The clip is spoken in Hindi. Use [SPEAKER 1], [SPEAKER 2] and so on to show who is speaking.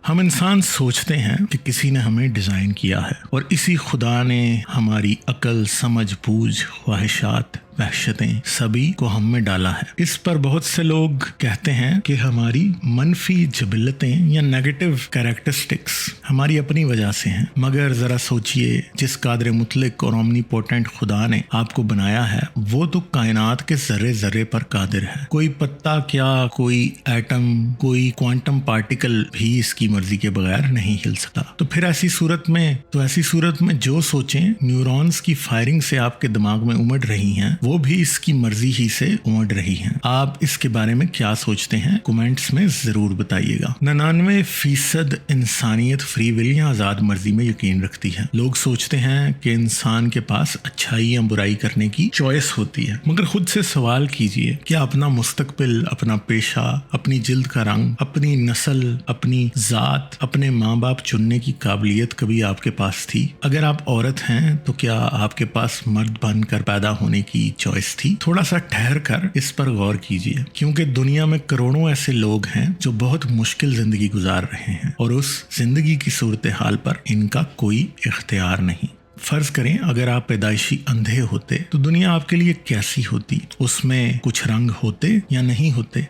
[SPEAKER 1] हम इंसान सोचते हैं कि किसी ने हमें डिज़ाइन किया है और इसी खुदा ने हमारी अकल, समझ, बूझ, ख्वाहिशात, वहशतें सभी को हम में डाला है। इस पर बहुत से लोग कहते हैं कि हमारी मनफी जबिलतें या नेगेटिव कैरेक्टरिस्टिक्स हमारी अपनी वजह से हैं। मगर ज़रा सोचिए, जिस कादिर मुतलक और ओमनीपोटेंट खुदा ने आपको बनाया है वो तो कायनात के ज़र्रे ज़र्रे पर कादिर है। कोई पत्ता क्या, कोई एटम, कोई क्वांटम पार्टिकल भी इसकी मर्जी के बगैर नहीं हिल सकता। तो फिर ऐसी सूरत में जो सोचें न्यूरॉन्स की फायरिंग से आपके दिमाग में उमड़ रही हैं वो भी इसकी मर्जी ही से उमड़ रही हैं। आप इसके बारे में क्या सोचते हैं, कमेंट्स में जरूर बताइएगा। 99% इंसानियत फ्री विल या आज़ाद मर्जी में यकीन रखती है। लोग सोचते हैं कि इंसान के पास अच्छाई या बुराई करने की चॉइस होती है, मगर खुद से सवाल कीजिए क्या अपना मुस्तकबिल, अपना पेशा, अपनी जिल्द का रंग, अपनी नस्ल, अपनी जात, अपने माँ बाप चुनने की काबिलियत कभी आपके पास थी? अगर आप औरत हैं तो क्या आपके पास मर्द बनकर पैदा होने की चॉइस थी? थोड़ा सा ठहर कर इस पर गौर कीजिए, क्योंकि दुनिया में करोड़ों ऐसे लोग हैं जो बहुत मुश्किल जिंदगी गुजार रहे हैं और उस जिंदगी की सूरत हाल पर इनका कोई इख्तियार नहीं। फर्ज करें अगर आप पैदाइशी अंधे होते तो दुनिया आपके लिए कैसी होती? उसमें कुछ रंग होते या नहीं होते?